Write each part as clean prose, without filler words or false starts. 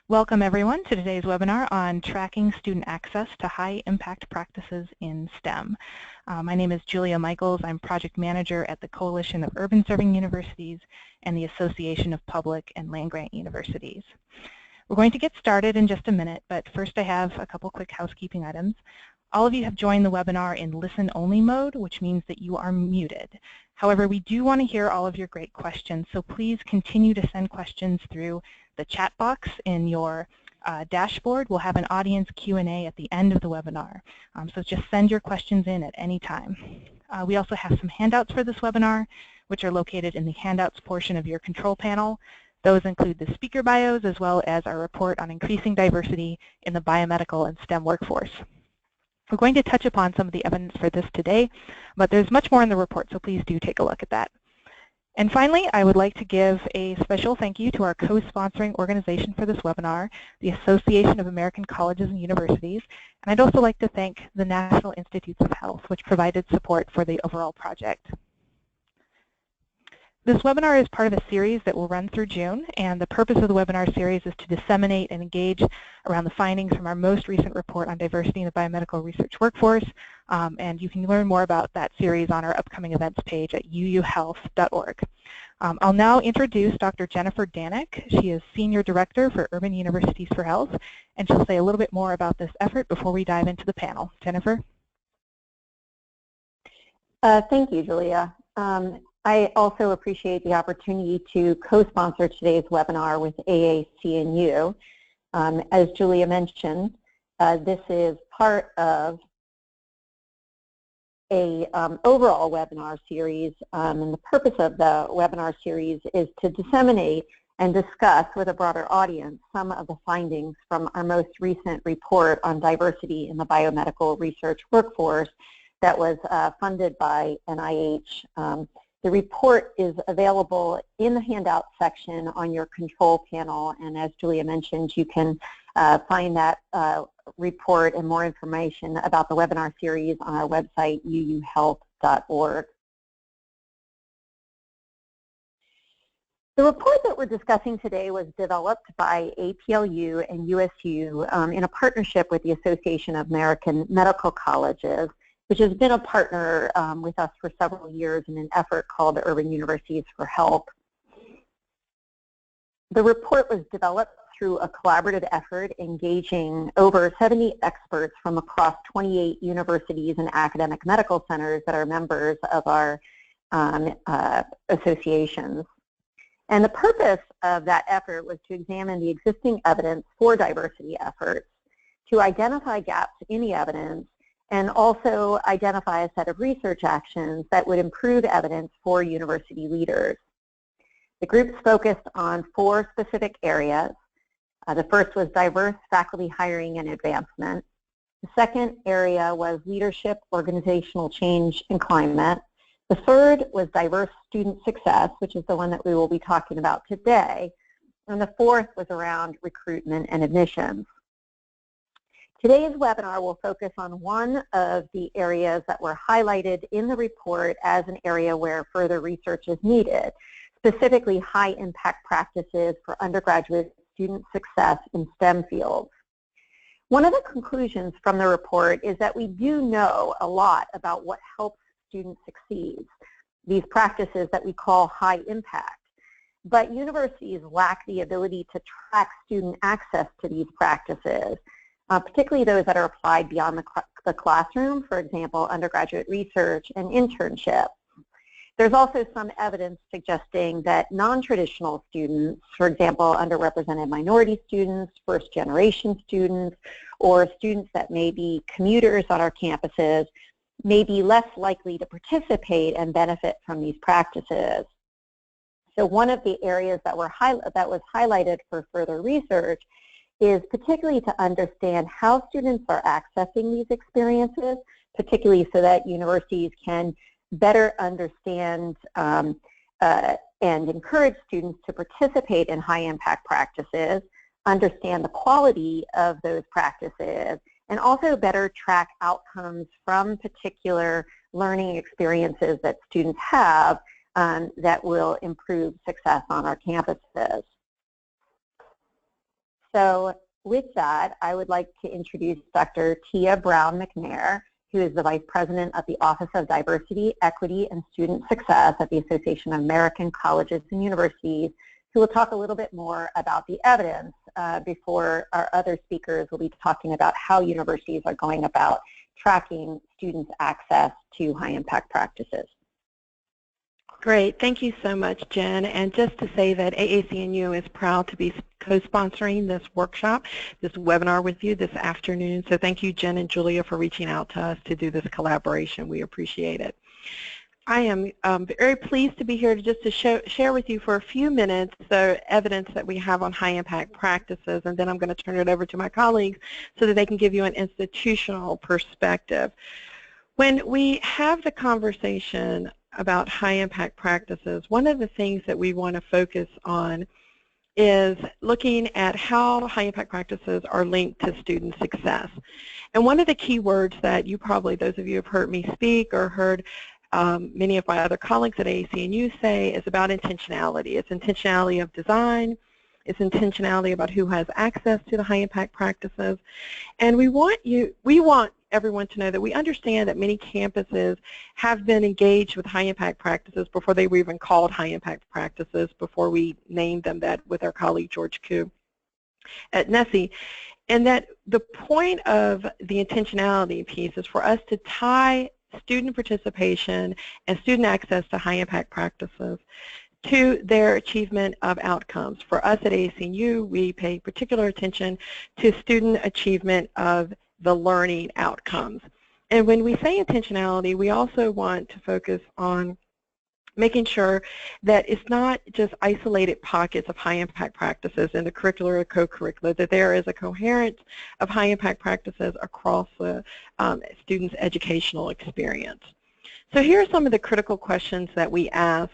Welcome everyone to today's webinar on tracking student access to high impact practices in STEM. My name is Julia Michaels. I'm project manager at the Coalition of Urban Serving Universities and the Association of Public and Land-Grant Universities. We're going to get started in just a minute, but first I have a couple quick housekeeping items. All of you have joined the webinar in listen-only mode, which means that you are muted. However, we do want to hear all of your great questions, so please continue to send questions through the chat box in your dashboard. We'll have an audience Q&A at the end of the webinar, so just send your questions in at any time. We also have some handouts for this webinar, which are located in the handouts portion of your control panel. Those include the speaker bios as well as our report on increasing diversity in the biomedical and STEM workforce. We're going to touch upon some of the evidence for this today, but there's much more in the report, so please do take a look at that. And finally, I would like to give a special thank you to our co-sponsoring organization for this webinar, the Association of American Colleges and Universities, and I'd also like to thank the National Institutes of Health, which provided support for the overall project. This webinar is part of a series that will run through June, and the purpose of the webinar series is to disseminate and engage around the findings from our most recent report on diversity in the biomedical research workforce, and you can learn more about that series on our upcoming events page at uuhealth.org. I'll now introduce Dr. Jennifer Danek. She is Senior Director for Urban Universities for Health, and she'll say a little bit more about this effort before we dive into the panel. Jennifer? Thank you, Julia. I also appreciate the opportunity to co-sponsor today's webinar with AAC&U. As Julia mentioned, this is part of a overall webinar series, and the purpose of the webinar series is to disseminate and discuss with a broader audience some of the findings from our most recent report on diversity in the biomedical research workforce that was funded by NIH. The report is available in the handout section on your control panel, and as Julia mentioned, you can find that report and more information about the webinar series on our website, uuhealth.org. The report that we're discussing today was developed by APLU and USU in a partnership with the Association of American Medical Colleges, which has been a partner with us for several years in an effort called Urban Universities for Health. The report was developed through a collaborative effort engaging over 70 experts from across 28 universities and academic medical centers that are members of our associations. And the purpose of that effort was to examine the existing evidence for diversity efforts, to identify gaps in the evidence, and also identify a set of research actions that would improve evidence for university leaders. The groups focused on 4 specific areas. The first was diverse faculty hiring and advancement. The second area was leadership, organizational change, and climate. The third was diverse student success, which is the one that we will be talking about today. And the fourth was around recruitment and admissions. Today's webinar will focus on one of the areas that were highlighted in the report as an area where further research is needed, specifically high impact practices for undergraduate student success in STEM fields. One of the conclusions from the report is that we do know a lot about what helps students succeed, these practices that we call high impact, but universities lack the ability to track student access to these practices, particularly those that are applied beyond the classroom, for example, undergraduate research and internships. There's also some evidence suggesting that non-traditional students, for example, underrepresented minority students, first-generation students, or students that may be commuters on our campuses, may be less likely to participate and benefit from these practices. So one of the areas that was highlighted for further research is particularly to understand how students are accessing these experiences, particularly so that universities can better understand and encourage students to participate in high-impact practices, understand the quality of those practices, and also better track outcomes from particular learning experiences that students have that will improve success on our campuses. So with that, I would like to introduce Dr. Tia Brown McNair, who is the Vice President of the Office of Diversity, Equity, and Student Success at the Association of American Colleges and Universities, who will talk a little bit more about the evidence before our other speakers will be talking about how universities are going about tracking students' access to high-impact practices. Great. Thank you so much, Jen. And just to say that AAC&U is proud to be co-sponsoring this workshop, this webinar with you this afternoon. So thank you, Jen and Julia, for reaching out to us to do this collaboration. We appreciate it. I am very pleased to be here to share with you for a few minutes the evidence that we have on high-impact practices, and then I'm going to turn it over to my colleagues so that they can give you an institutional perspective. When we have the conversation about high-impact practices, one of the things that we want to focus on is looking at how high-impact practices are linked to student success. And one of the key words that you probably, those of you who have heard me speak or heard many of my other colleagues at AAC&U say, is about intentionality. It's intentionality of design. It's intentionality about who has access to the high-impact practices. And we want everyone to know that we understand that many campuses have been engaged with high-impact practices before they were even called high-impact practices, before we named them that with our colleague George Koo at NSSE. And that the point of the intentionality piece is for us to tie student participation and student access to high-impact practices to their achievement of outcomes. For us at AAC&U, we pay particular attention to student achievement of the learning outcomes. And when we say intentionality, we also want to focus on making sure that it's not just isolated pockets of high-impact practices in the curricular or co-curricular, that there is a coherence of high-impact practices across the student's educational experience. So here are some of the critical questions that we ask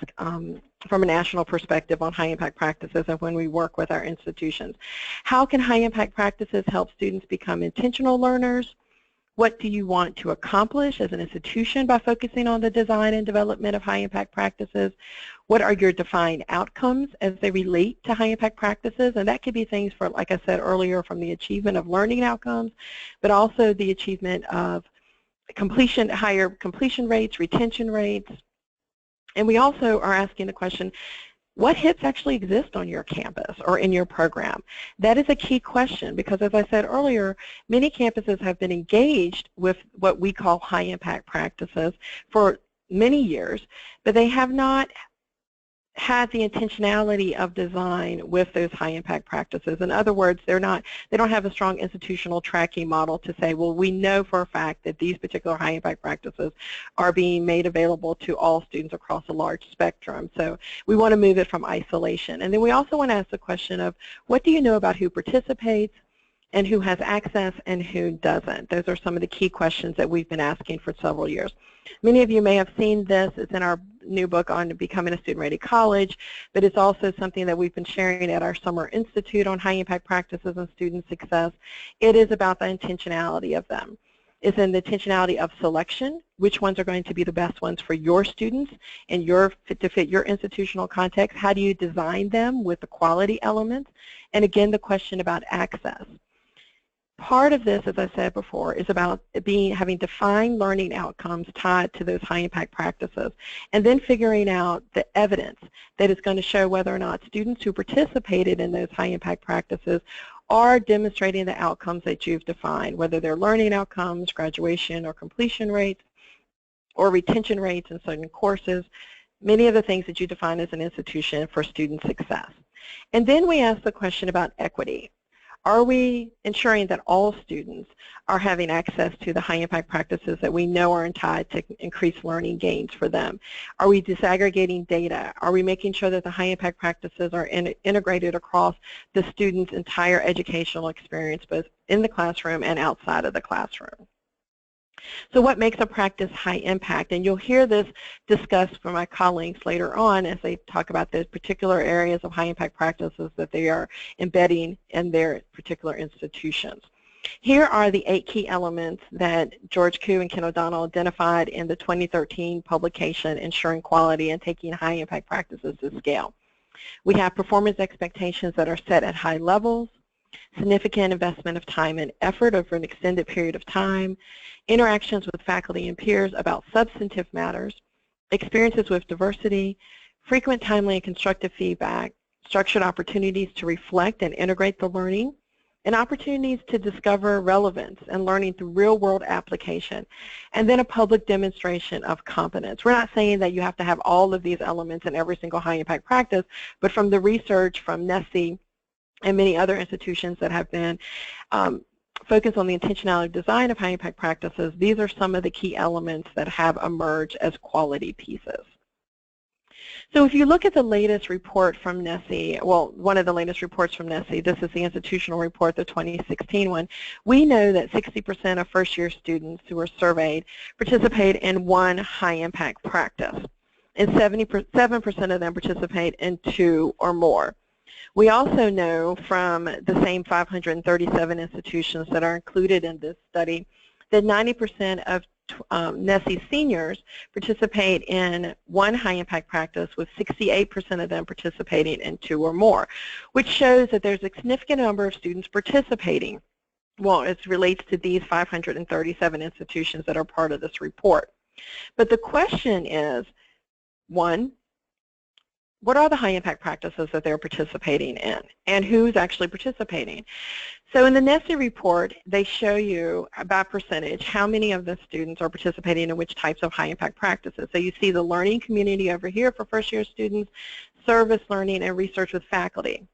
from a national perspective on high-impact practices and when we work with our institutions. How can high-impact practices help students become intentional learners? What do you want to accomplish as an institution by focusing on the design and development of high-impact practices? What are your defined outcomes as they relate to high-impact practices? And that could be things for, like I said earlier, from the achievement of learning outcomes, but also the achievement of completion, higher completion rates, retention rates. And we also are asking the question, what hits actually exist on your campus or in your program? That is a key question because, as I said earlier, many campuses have been engaged with what we call high-impact practices for many years, but they have not had the intentionality of design with those high-impact practices. In other words, they don't have a strong institutional tracking model to say, well, we know for a fact that these particular high-impact practices are being made available to all students across a large spectrum. So we want to move it from isolation. And then we also want to ask the question of, what do you know about who participates and who has access and who doesn't? Those are some of the key questions that we've been asking for several years. Many of you may have seen this. It's in our new book on becoming a student-ready college, but it's also something that we've been sharing at our Summer Institute on high-impact practices and student success. It is about the intentionality of them. It's in the intentionality of selection, which ones are going to be the best ones for your students and to fit your institutional context. How do you design them with the quality elements? And again, the question about access. Part of this, as I said before, is about having defined learning outcomes tied to those high-impact practices, and then figuring out the evidence that is going to show whether or not students who participated in those high-impact practices are demonstrating the outcomes that you've defined, whether they're learning outcomes, graduation or completion rates, or retention rates in certain courses, many of the things that you define as an institution for student success. And then we ask the question about equity. Are we ensuring that all students are having access to the high-impact practices that we know are tied to increased learning gains for them? Are we disaggregating data? Are we making sure that the high-impact practices are integrated across the student's entire educational experience, both in the classroom and outside of the classroom? So what makes a practice high impact? And you'll hear this discussed from my colleagues later on as they talk about the particular areas of high impact practices that they are embedding in their particular institutions. Here are the 8 key elements that George Koo and Ken O'Donnell identified in the 2013 publication, Ensuring Quality and Taking High Impact Practices to Scale. We have performance expectations that are set at high levels. significant investment of time and effort over an extended period of time, interactions with faculty and peers about substantive matters, experiences with diversity, frequent, timely, and constructive feedback, structured opportunities to reflect and integrate the learning, and opportunities to discover relevance and learning through real-world application, and then a public demonstration of competence. We're not saying that you have to have all of these elements in every single high-impact practice, but from the research from NSSE and many other institutions that have been focused on the intentionality design of high-impact practices, these are some of the key elements that have emerged as quality pieces. So if you look at the latest report from NSSE, well, one of the latest reports from NSSE, this is the institutional report, the 2016 one, we know that 60% of first-year students who were surveyed participate in one high-impact practice, and 77% of them participate in 2 or more. We also know from the same 537 institutions that are included in this study that 90% of NSSE seniors participate in one high-impact practice, with 68% of them participating in 2 or more, which shows that there's a significant number of students participating, well, as relates to these 537 institutions that are part of this report. But the question is, 1, what are the high-impact practices that they're participating in, and who's actually participating? So in the NSSE report, they show you by percentage how many of the students are participating in which types of high-impact practices. So you see the learning community over here for first-year students, service learning, and research with faculty.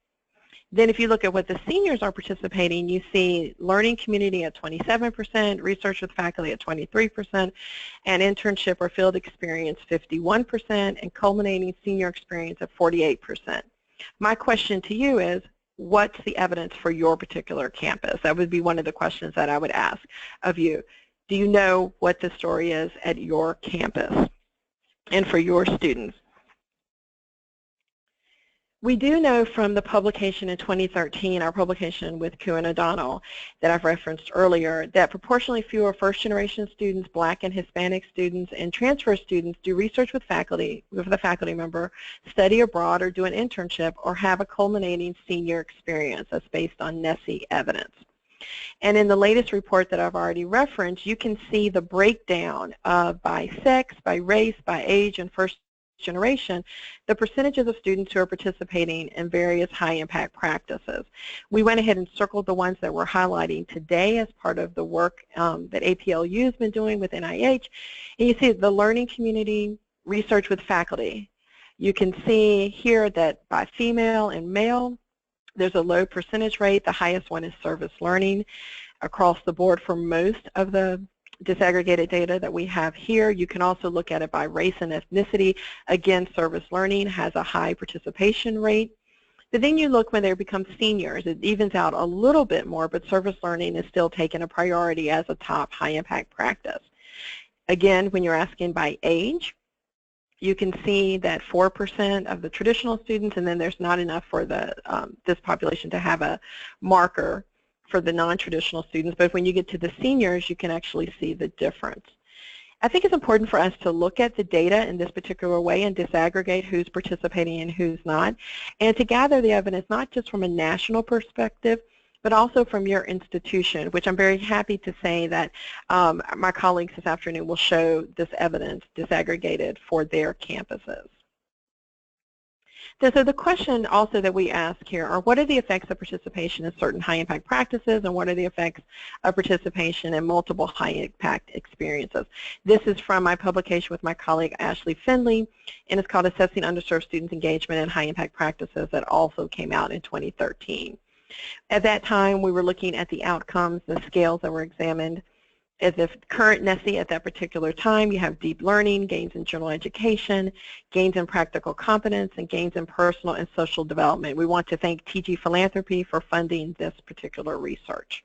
Then if you look at what the seniors are participating, you see learning community at 27%, research with faculty at 23%, and internship or field experience 51%, and culminating senior experience at 48%. My question to you is, what's the evidence for your particular campus? That would be one of the questions that I would ask of you. Do you know what the story is at your campus and for your students? We do know from the publication in 2013, our publication with Kuhn and O'Donnell that I've referenced earlier, that proportionally fewer first-generation students, Black and Hispanic students, and transfer students do research with faculty, with a faculty member, study abroad, or do an internship, or have a culminating senior experience that's based on NSSE evidence. And in the latest report that I've already referenced, you can see the breakdown by sex, by race, by age, and first generation, the percentages of students who are participating in various high-impact practices. We went ahead and circled the ones that we're highlighting today as part of the work that APLU has been doing with NIH. And you see the learning community, research with faculty. You can see here that by female and male, there's a low percentage rate. The highest one is service learning across the board for most of the disaggregated data that we have here. You can also look at it by race and ethnicity. Again, service learning has a high participation rate. But then you look when they become seniors, it evens out a little bit more, but service learning is still taken a priority as a top high-impact practice. Again, when you're asking by age, you can see that 4% of the traditional students, and then there's not enough for the this population to have a marker for the non-traditional students, but when you get to the seniors, you can actually see the difference. I think it's important for us to look at the data in this particular way and disaggregate who's participating and who's not, and to gather the evidence not just from a national perspective, but also from your institution, which I'm very happy to say that my colleagues this afternoon will show this evidence disaggregated for their campuses. So the question also that we ask here are, what are the effects of participation in certain high-impact practices, and what are the effects of participation in multiple high-impact experiences? This is from my publication with my colleague Ashley Finley, and it's called Assessing Underserved Students' Engagement in High-Impact Practices, that also came out in 2013. At that time, we were looking at the outcomes, the scales that were examined. As the current NSSE at that particular time, you have deep learning, gains in general education, gains in practical competence, and gains in personal and social development. We want to thank TG Philanthropy for funding this particular research.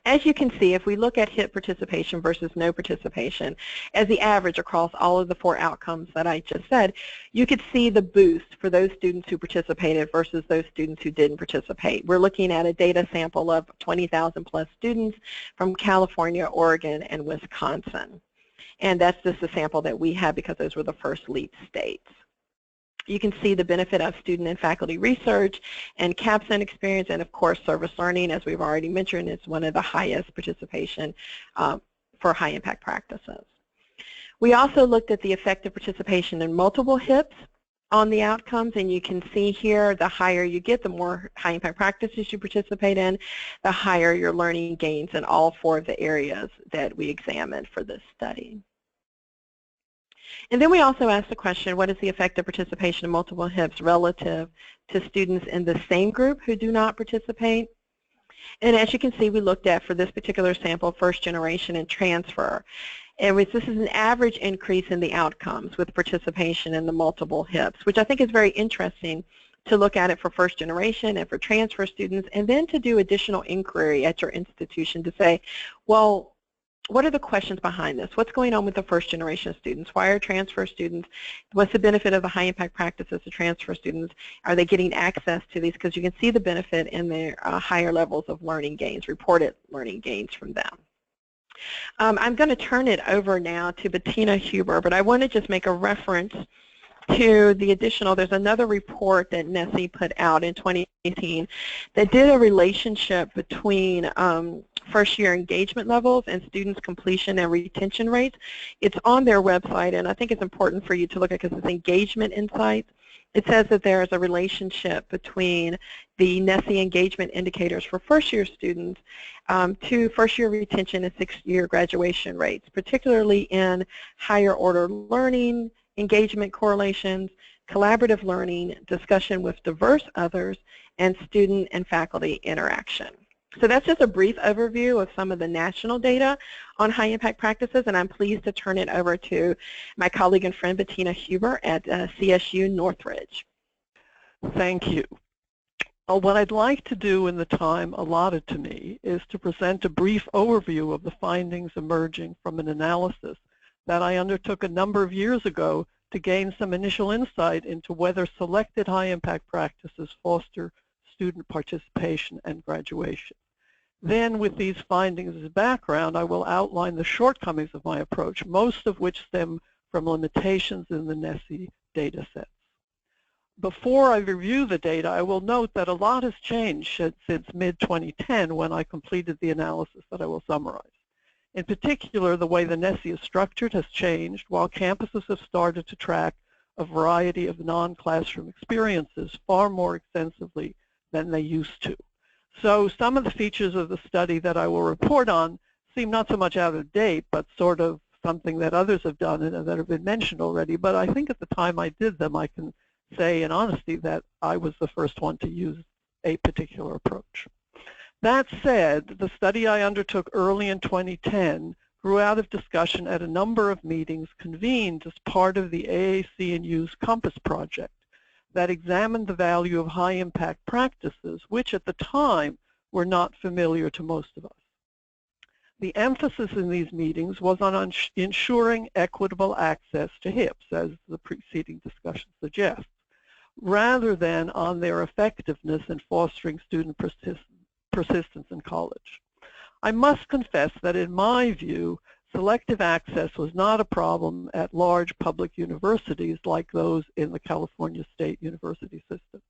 As you can see, if we look at HIT participation versus no participation, as the average across all of the 4 outcomes that I just said, you could see the boost for those students who participated versus those students who didn't participate. We're looking at a data sample of 20,000 plus students from California, Oregon, and Wisconsin. And that's just the sample that we had because those were the first LEAP states. You can see the benefit of student and faculty research and capstone experience, and of course service learning, as we've already mentioned, is one of the highest participation for high impact practices. We also looked at the effective participation in multiple HIPs on the outcomes, and you can see here the higher you get, the more high impact practices you participate in, the higher your learning gains in all 4 of the areas that we examined for this study. And then we also asked the question, what is the effective participation in multiple HIPs relative to students in the same group who do not participate? And as you can see, we looked at, for this particular sample, first generation and transfer. And this is an average increase in the outcomes with participation in the multiple HIPs, which I think is very interesting to look at it for first generation and for transfer students, and then to do additional inquiry at your institution to say, well, what are the questions behind this? What's going on with the first generation students? Why are transfer students? What's the benefit of the high impact practices to transfer students? Are they getting access to these? Because you can see the benefit in their higher levels of learning gains, reported learning gains from them. I'm going to turn it over now to Bettina Huber, but I want to just make a reference to the additional, there's another report that NSSE put out in 2018 that did a relationship between first year engagement levels and students' completion and retention rates. It's on their website, and I think it's important for you to look at because it's engagement insights. It says that there is a relationship between the NSSE engagement indicators for first-year students to first-year retention and sixth-year graduation rates, particularly in higher-order learning, engagement correlations, collaborative learning, discussion with diverse others, and student and faculty interaction. So that's just a brief overview of some of the national data on high-impact practices, and I'm pleased to turn it over to my colleague and friend Bettina Huber at CSU Northridge. Thank you. What I'd like to do in the time allotted to me is to present a brief overview of the findings emerging from an analysis that I undertook a number of years ago to gain some initial insight into whether selected high-impact practices foster student participation and graduation. Then, with these findings as background, I will outline the shortcomings of my approach, most of which stem from limitations in the NSSE data sets. Before I review the data, I will note that a lot has changed since mid-2010 when I completed the analysis that I will summarize. In particular, the way the NSSE is structured has changed, while campuses have started to track a variety of non-classroom experiences far more extensively than they used to. So some of the features of the study that I will report on seem not so much out of date, but sort of something that others have done and that have been mentioned already. But I think at the time I did them, I can say in honesty that I was the first one to use a particular approach. That said, the study I undertook early in 2010 grew out of discussion at a number of meetings convened as part of the AAC&U's Compass project that examined the value of high-impact practices, which at the time were not familiar to most of us. The emphasis in these meetings was on ensuring equitable access to HIPs, as the preceding discussion suggests, rather than on their effectiveness in fostering student persistence in college. I must confess that in my view, selective access was not a problem at large public universities like those in the California State University system,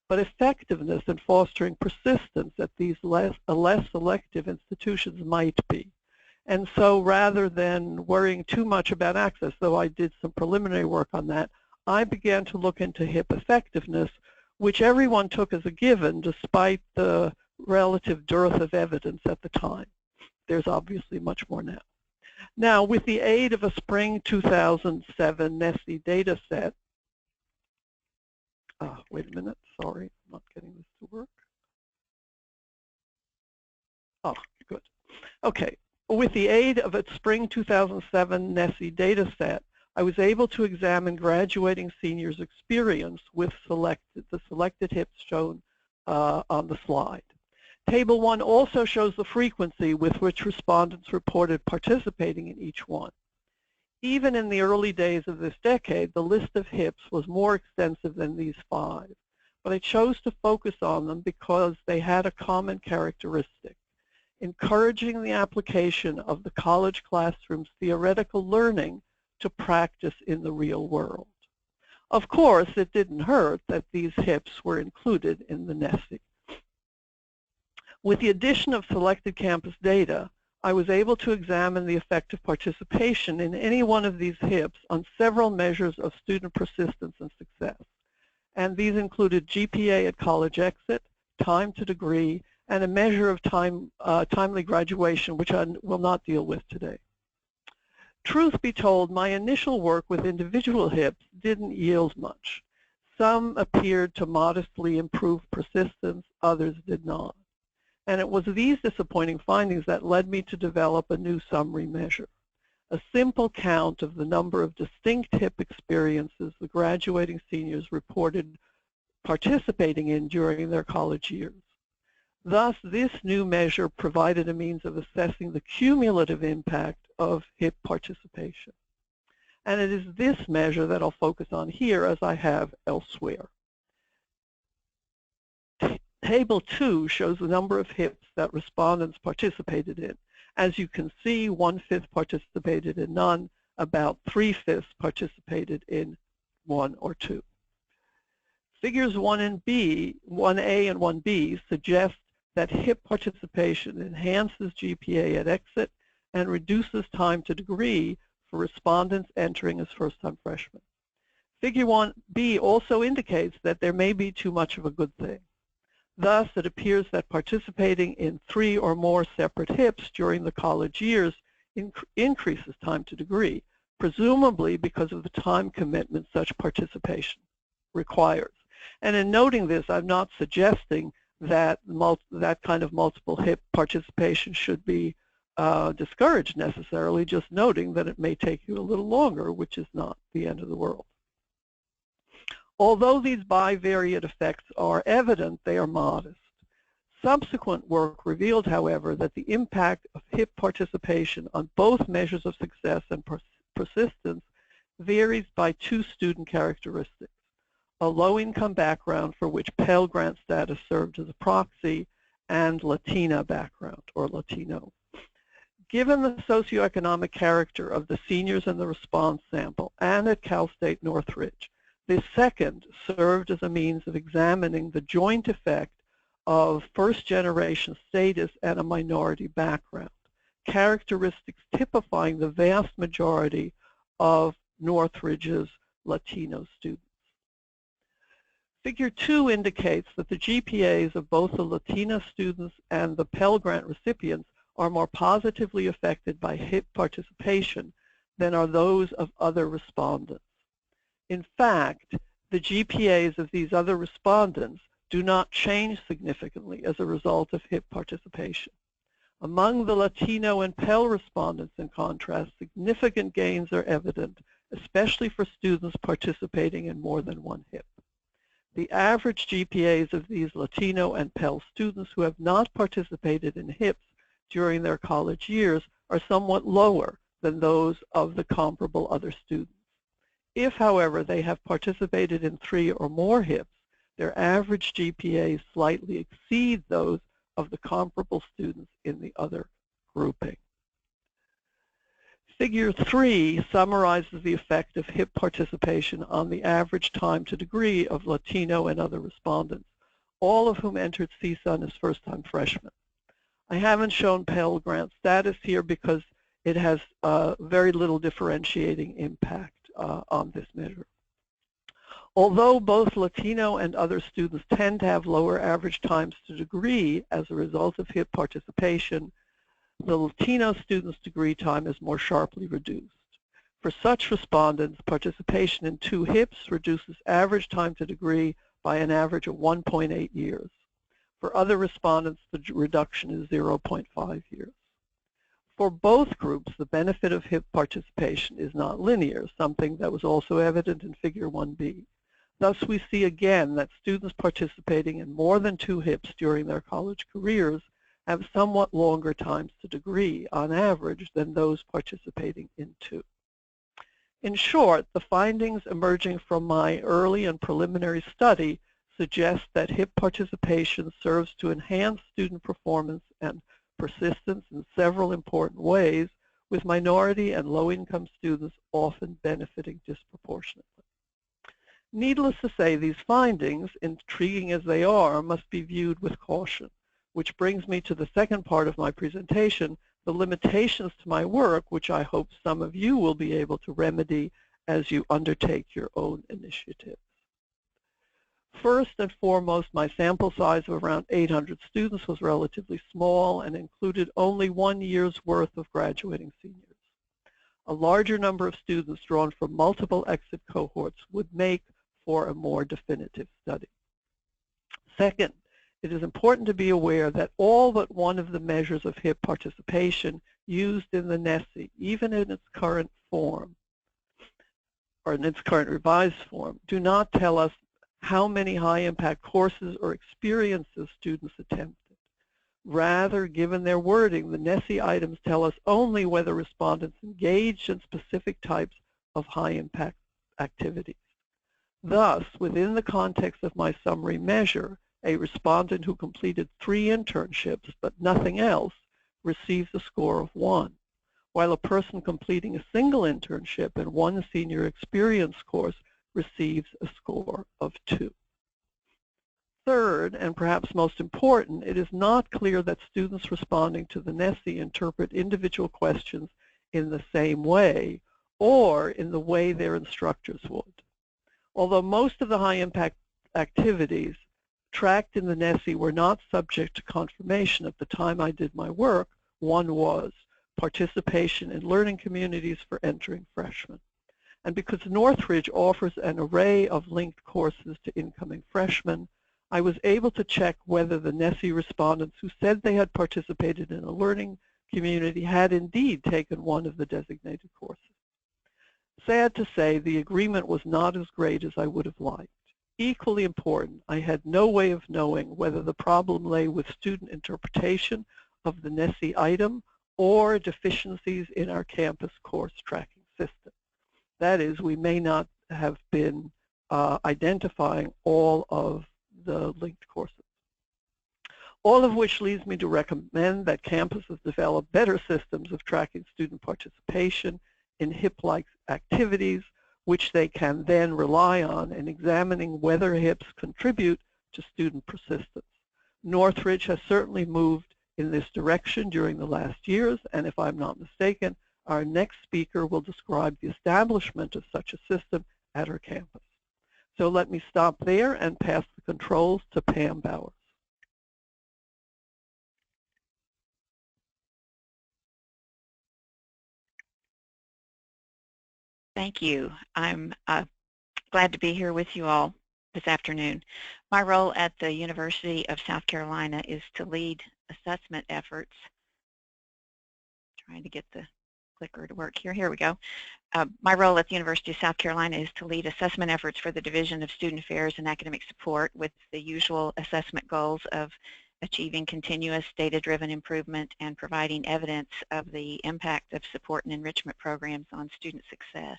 but effectiveness in fostering persistence at these less selective institutions might be. And so rather than worrying too much about access, though I did some preliminary work on that, I began to look into HIP effectiveness, which everyone took as a given despite the relative dearth of evidence at the time. There's obviously much more now. Now, with the aid of a spring 2007 NSSE data set, wait a minute, sorry, I'm not getting this to work. Oh, good. Okay, with the aid of a spring 2007 NSSE data set, I was able to examine graduating seniors' experience with the selected HIPs shown on the slide. Table 1 also shows the frequency with which respondents reported participating in each one. Even in the early days of this decade, the list of HIPs was more extensive than these 5, but I chose to focus on them because they had a common characteristic: encouraging the application of the college classroom's theoretical learning to practice in the real world. Of course, it didn't hurt that these hips were included in the NSSE. With the addition of selected campus data, I was able to examine the effect of participation in any one of these hips on several measures of student persistence and success. And these included GPA at college exit, time to degree, and a measure of timely graduation, which I will not deal with today. Truth be told, my initial work with individual hips didn't yield much. Some appeared to modestly improve persistence, others did not. And it was these disappointing findings that led me to develop a new summary measure, a simple count of the number of distinct hip experiences the graduating seniors reported participating in during their college years. Thus, this new measure provided a means of assessing the cumulative impact of hip participation. And it is this measure that I'll focus on here as I have elsewhere. Table 2 shows the number of hips that respondents participated in. As you can see, 1/5 participated in none, about 3/5 participated in 1 or 2. Figures 1A and 1B suggest that hip participation enhances GPA at exit and reduces time to degree for respondents entering as first-time freshmen. Figure 1B also indicates that there may be too much of a good thing. Thus, it appears that participating in 3 or more separate hips during the college years increases time to degree, presumably because of the time commitment such participation requires. And in noting this, I'm not suggesting that that kind of multiple hip participation should be discouraged necessarily, just noting that it may take you a little longer, which is not the end of the world. Although these bivariate effects are evident, they are modest. Subsequent work revealed, however, that the impact of hip participation on both measures of success and persistence varies by 2 student characteristics: a low-income background, for which Pell Grant status served as a proxy, and Latina background, or Latino. Given the socioeconomic character of the seniors in the response sample and at Cal State Northridge, this second served as a means of examining the joint effect of first-generation status and a minority background, characteristics typifying the vast majority of Northridge's Latino students. Figure 2 indicates that the GPAs of both the Latina students and the Pell Grant recipients are more positively affected by hip participation than are those of other respondents. In fact, the GPAs of these other respondents do not change significantly as a result of hip participation. Among the Latino and Pell respondents, in contrast, significant gains are evident, especially for students participating in more than one hip. The average GPAs of these Latino and Pell students who have not participated in hips during their college years are somewhat lower than those of the comparable other students. If, however, they have participated in 3 or more hips, their average GPAs slightly exceed those of the comparable students in the other grouping. Figure 3 summarizes the effect of hip participation on the average time to degree of Latino and other respondents, all of whom entered CSUN as first-time freshmen. I haven't shown Pell Grant status here because it has very little differentiating impact on this measure. Although both Latino and other students tend to have lower average times to degree as a result of hip participation, the Latino students' degree time is more sharply reduced. For such respondents, participation in 2 hips reduces average time to degree by an average of 1.8 years. For other respondents, the reduction is 0.5 years. For both groups, the benefit of hip participation is not linear, something that was also evident in Figure 1B. Thus, we see again that students participating in more than 2 hips during their college careers have somewhat longer times to degree on average than those participating in 2. In short, the findings emerging from my early and preliminary study suggest that hip participation serves to enhance student performance and persistence in several important ways, with minority and low-income students often benefiting disproportionately. Needless to say, these findings, intriguing as they are, must be viewed with caution, which brings me to the second part of my presentation, the limitations to my work, which I hope some of you will be able to remedy as you undertake your own initiatives. First and foremost, my sample size of around 800 students was relatively small and included only 1 year's worth of graduating seniors. A larger number of students drawn from multiple exit cohorts would make for a more definitive study. Second, it is important to be aware that all but one of the measures of HIP participation used in the NSSE, even in its current form, or in its current revised form, do not tell us how many high-impact courses or experiences students attempted. Rather, given their wording, the NSSE items tell us only whether respondents engaged in specific types of high-impact activities. Thus, within the context of my summary measure, a respondent who completed 3 internships but nothing else receives a score of 1, while a person completing a single internship and 1 senior experience course receives a score of 2. Third, and perhaps most important, it is not clear that students responding to the NSSE interpret individual questions in the same way or in the way their instructors would. Although most of the high-impact activities tracked in the NSSE were not subject to confirmation at the time I did my work, one was participation in learning communities for entering freshmen. And because Northridge offers an array of linked courses to incoming freshmen, I was able to check whether the NSSE respondents who said they had participated in a learning community had indeed taken one of the designated courses. Sad to say, the agreement was not as great as I would have liked. Equally important, I had no way of knowing whether the problem lay with student interpretation of the NSSE item or deficiencies in our campus course tracking system. That is, we may not have been identifying all of the linked courses. All of which leads me to recommend that campuses develop better systems of tracking student participation in HIP-like activities, which they can then rely on in examining whether HIPs contribute to student persistence. Northridge has certainly moved in this direction during the last years, and if I'm not mistaken, our next speaker will describe the establishment of such a system at our campus. So let me stop there and pass the controls to Pam Bowers. Thank you. I'm glad to be here with you all this afternoon. My role at the University of South Carolina is to lead assessment efforts. Trying to get the clicker to work here. Here we go. My role at the University of South Carolina is to lead assessment efforts for the Division of Student Affairs and Academic Support with the usual assessment goals of achieving continuous data-driven improvement and providing evidence of the impact of support and enrichment programs on student success.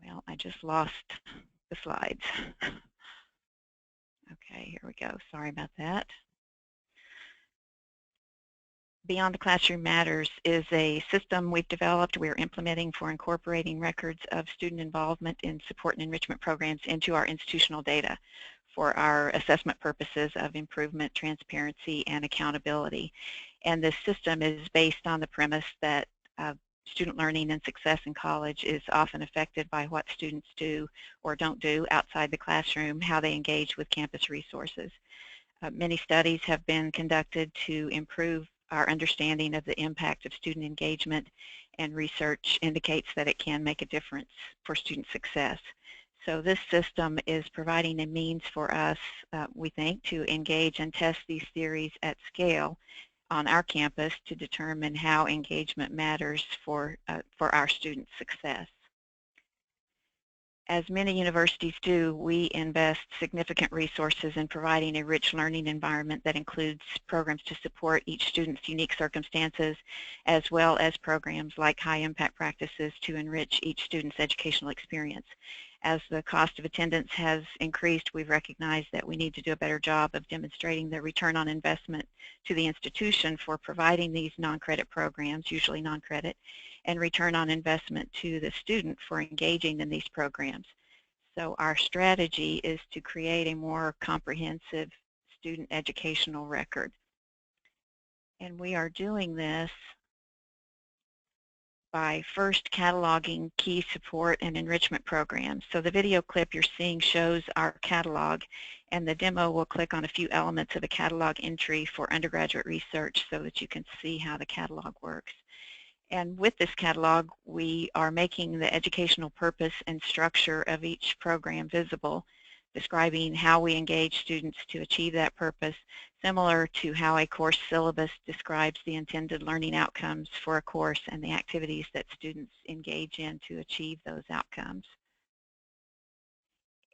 Well, I just lost the slides. Okay, here we go. Sorry about that. Beyond the Classroom Matters is a system we've developed we're implementing for incorporating records of student involvement in support and enrichment programs into our institutional data for our assessment purposes of improvement, transparency, and accountability. And this system is based on the premise that student learning and success in college is often affected by what students do or don't do outside the classroom, how they engage with campus resources. Many studies have been conducted to improve our understanding of the impact of student engagement, and research indicates that it can make a difference for student success. So this system is providing a means for us, we think, to engage and test these theories at scale on our campus to determine how engagement matters for our student success. As many universities do, we invest significant resources in providing a rich learning environment that includes programs to support each student's unique circumstances, as well as programs like high impact practices to enrich each student's educational experience. As the cost of attendance has increased, we've recognized that we need to do a better job of demonstrating the return on investment to the institution for providing these non-credit programs, usually non-credit, and return on investment to the student for engaging in these programs. So our strategy is to create a more comprehensive student educational record. And we are doing this by first cataloging key support and enrichment programs. So the video clip you're seeing shows our catalog, and the demo will click on a few elements of a catalog entry for undergraduate research so that you can see how the catalog works. And with this catalog, we are making the educational purpose and structure of each program visible, describing how we engage students to achieve that purpose, similar to how a course syllabus describes the intended learning outcomes for a course and the activities that students engage in to achieve those outcomes.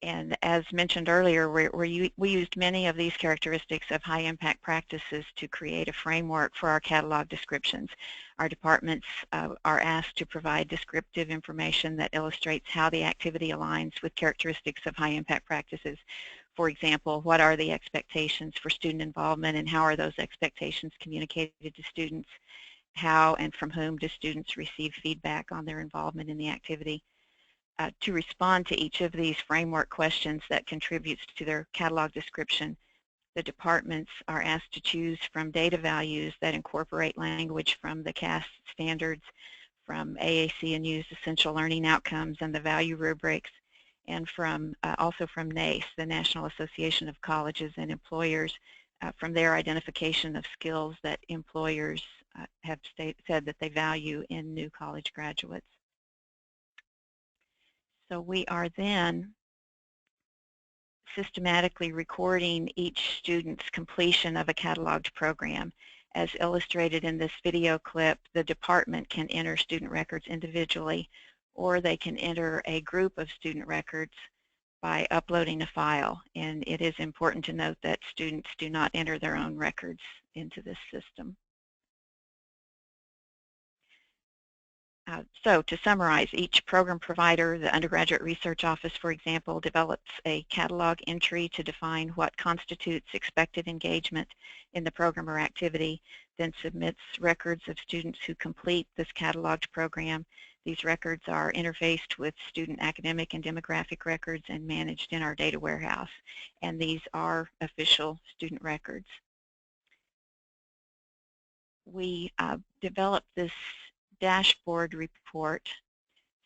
And as mentioned earlier, we used many of these characteristics of high-impact practices to create a framework for our catalog descriptions. Our departments are asked to provide descriptive information that illustrates how the activity aligns with characteristics of high-impact practices. For example, what are the expectations for student involvement, and how are those expectations communicated to students? How and from whom do students receive feedback on their involvement in the activity? To respond to each of these framework questions that contributes to their catalog description, the departments are asked to choose from data values that incorporate language from the CAS standards, from AAC&U's Essential Learning Outcomes and the value rubrics, and from also from NACE, the National Association of Colleges and Employers, from their identification of skills that employers have said that they value in new college graduates. So we are then systematically recording each student's completion of a cataloged program. As illustrated in this video clip, the department can enter student records individually, or they can enter a group of student records by uploading a file. And it is important to note that students do not enter their own records into this system. So to summarize, each program provider, the Undergraduate Research Office, for example, develops a catalog entry to define what constitutes expected engagement in the program or activity, then submits records of students who complete this cataloged program. These records are interfaced with student academic and demographic records and managed in our data warehouse. And these are official student records. We developed this dashboard report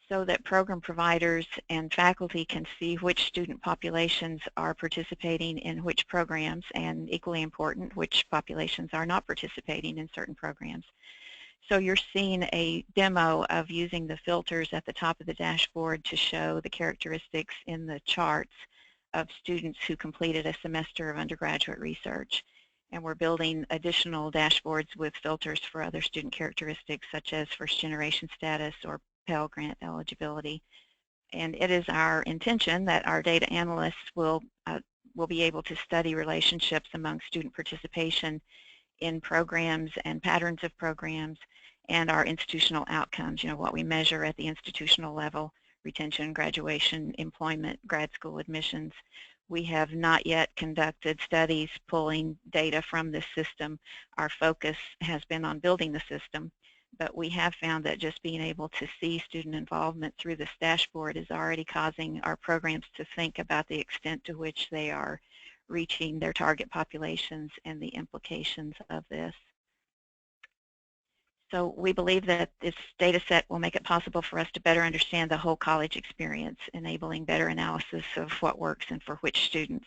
so that program providers and faculty can see which student populations are participating in which programs, and equally important, which populations are not participating in certain programs. So you're seeing a demo of using the filters at the top of the dashboard to show the characteristics in the charts of students who completed a semester of undergraduate research. And we're building additional dashboards with filters for other student characteristics, such as first-generation status or Pell Grant eligibility. And it is our intention that our data analysts will be able to study relationships among student participation in programs and patterns of programs, and our institutional outcomes, what we measure at the institutional level: retention, graduation, employment, grad school admissions. We have not yet conducted studies pulling data from this system. Our focus has been on building the system, but we have found that just being able to see student involvement through this dashboard is already causing our programs to think about the extent to which they are reaching their target populations and the implications of this. So we believe that this data set will make it possible for us to better understand the whole college experience, enabling better analysis of what works and for which students.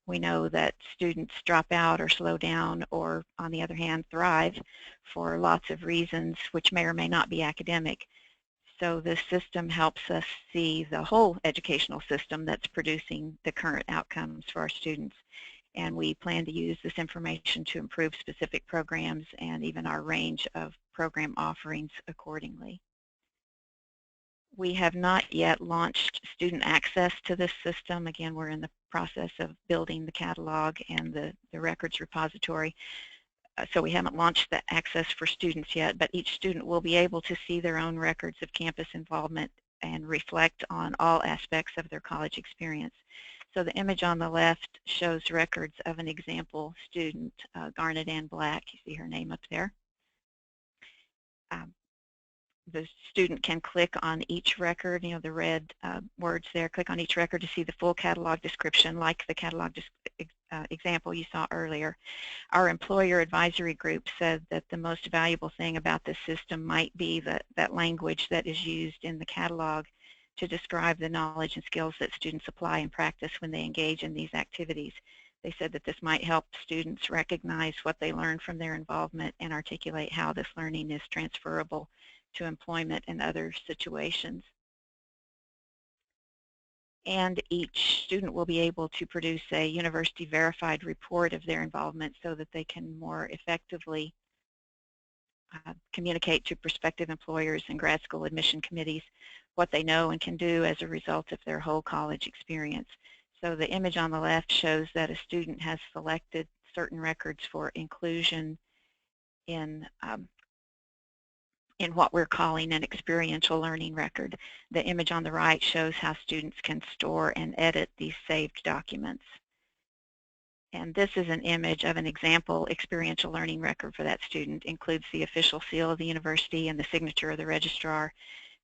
We know that students drop out or slow down or, on the other hand, thrive for lots of reasons, which may or may not be academic. So this system helps us see the whole educational system that's producing the current outcomes for our students. And we plan to use this information to improve specific programs and even our range of program offerings accordingly. We have not yet launched student access to this system. Again, we're in the process of building the catalog and the records repository. So we haven't launched the access for students yet, but each student will be able to see their own records of campus involvement and reflect on all aspects of their college experience. So the image on the left shows records of an example student, Garnet Ann Black. You see her name up there. The student can click on each record, the red words there, click on each record to see the full catalog description, like the catalog example you saw earlier. Our employer advisory group said that the most valuable thing about this system might be that language that is used in the catalog to describe the knowledge and skills that students apply and practice when they engage in these activities. They said that this might help students recognize what they learned from their involvement and articulate how this learning is transferable to employment and other situations. And each student will be able to produce a university verified report of their involvement so that they can more effectively communicate to prospective employers and grad school admission committees what they know and can do as a result of their whole college experience. So the image on the left shows that a student has selected certain records for inclusion in what we're calling an experiential learning record. The image on the right shows how students can store and edit these saved documents. And this is an image of an example experiential learning record for that student. Includes the official seal of the university and the signature of the registrar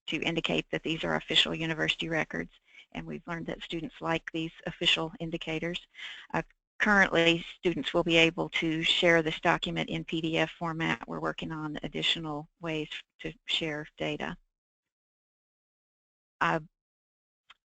to indicate that these are official university records. And we've learned that students like these official indicators. Currently, students will be able to share this document in PDF format. We're working on additional ways to share data.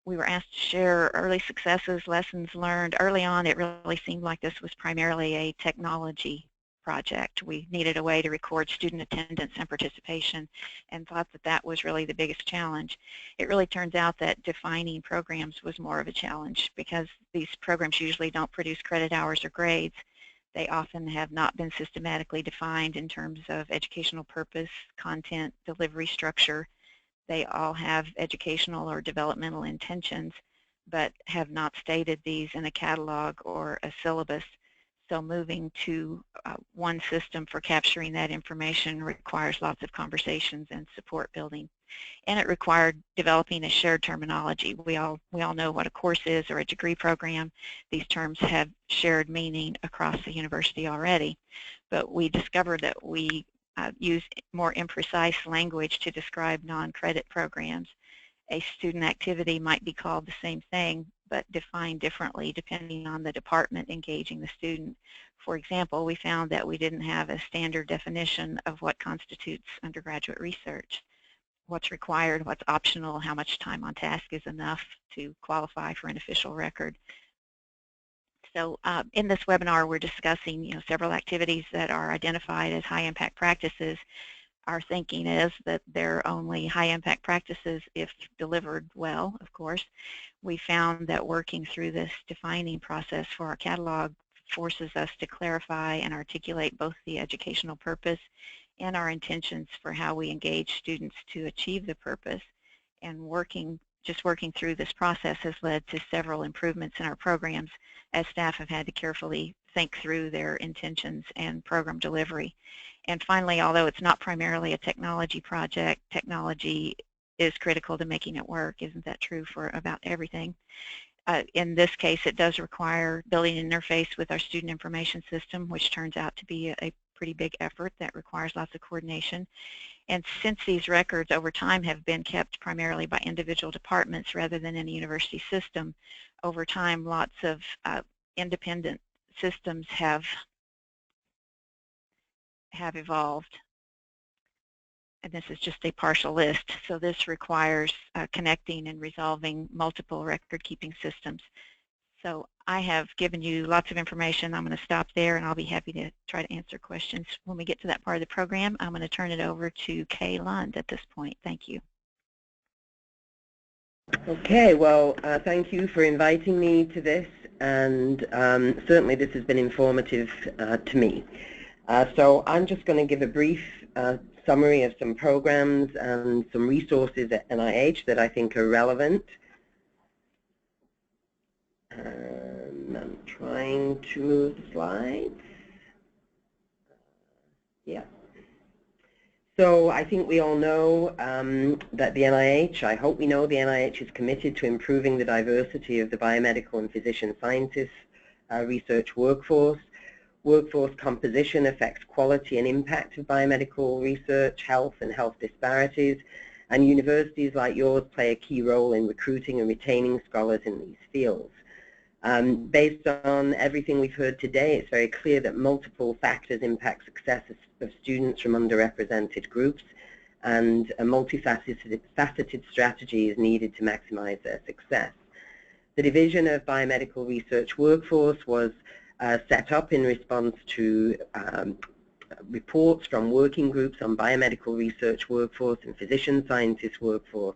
We were asked to share early successes, lessons learned. Early on, it really seemed like this was primarily a technology project. We needed a way to record student attendance and participation and thought that that was really the biggest challenge. It really turns out that defining programs was more of a challenge because these programs usually don't produce credit hours or grades. They often have not been systematically defined in terms of educational purpose, content, delivery structure. They all have educational or developmental intentions, but have not stated these in a catalog or a syllabus. So moving to one system for capturing that information requires lots of conversations and support building. And it required developing a shared terminology. We all know what a course is or a degree program. These terms have shared meaning across the university already. But we discovered that we use more imprecise language to describe non-credit programs. A student activity might be called the same thing, but defined differently depending on the department engaging the student. For example, we found that we didn't have a standard definition of what constitutes undergraduate research, what's required, what's optional, how much time on task is enough to qualify for an official record. So in this webinar, we're discussing several activities that are identified as high-impact practices. Our thinking is that they're only high-impact practices if delivered well, of course. We found that working through this defining process for our catalog forces us to clarify and articulate both the educational purpose and our intentions for how we engage students to achieve the purpose. And just working through this process has led to several improvements in our programs as staff have had to carefully think through their intentions and program delivery. And finally, although it's not primarily a technology project, technology is critical to making it work. Isn't that true for about everything? In this case, it does require building an interface with our student information system, which turns out to be a pretty big effort that requires lots of coordination. And since these records over time have been kept primarily by individual departments rather than in a university system, over time lots of independent systems have evolved. And this is just a partial list. So this requires connecting and resolving multiple record-keeping systems. So I have given you lots of information. I'm going to stop there, and I'll be happy to try to answer questions. When we get to that part of the program, I'm going to turn it over to Kay Lund at this point. Thank you. Okay, well, thank you for inviting me to this, and certainly this has been informative to me. So I'm just going to give a brief summary of some programs and some resources at NIH that I think are relevant. I'm trying to move the slides. Yeah. So I think we all know that the NIH, I hope we know the NIH is committed to improving the diversity of the biomedical and physician scientists research workforce. Workforce composition affects quality and impact of biomedical research, health and health disparities, and universities like yours play a key role in recruiting and retaining scholars in these fields. Based on everything we've heard today, it's very clear that multiple factors impact success of students from underrepresented groups, and a multifaceted strategy is needed to maximize their success. The Division of Biomedical Research Workforce was set up in response to reports from working groups on biomedical research workforce and physician scientist workforce,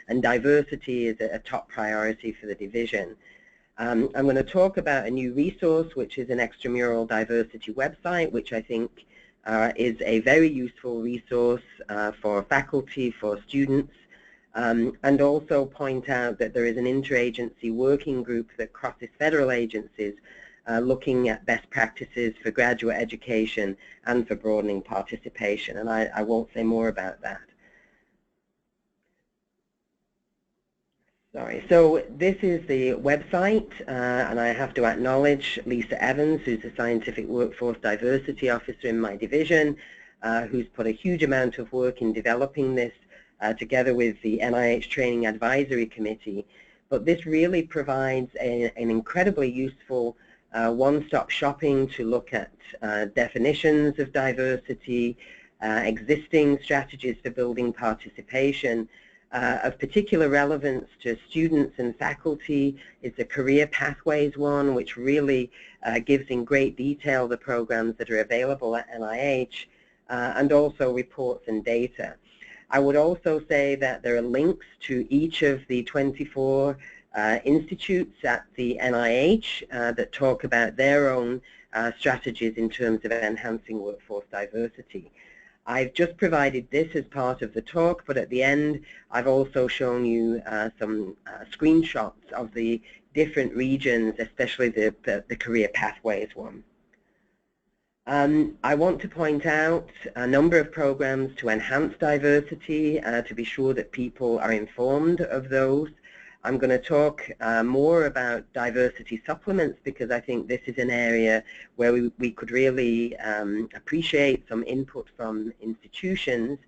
and diversity is a top priority for the division. I'm going to talk about a new resource, which is an Extramural diversity website, which I think is a very useful resource for faculty, for students, and also point out that there is an interagency working group that crosses federal agencies looking at best practices for graduate education and for broadening participation, and I won't say more about that. Sorry. So this is the website, and I have to acknowledge Lisa Evans, who's the Scientific Workforce Diversity Officer in my division, who's put a huge amount of work in developing this together with the NIH Training Advisory Committee. But this really provides an incredibly useful one-stop shopping to look at definitions of diversity, existing strategies for building participation. Of particular relevance to students and faculty is the Career Pathways one, which really gives in great detail the programs that are available at NIH, and also reports and data. I would also say that there are links to each of the 24 institutes at the NIH that talk about their own strategies in terms of enhancing workforce diversity. I've just provided this as part of the talk, but at the end I've also shown you some screenshots of the different regions, especially the Career Pathways one. I want to point out a number of programs to enhance diversity, to be sure that people are informed of those. I'm going to talk more about diversity supplements because I think this is an area where we could really appreciate some input from institutions,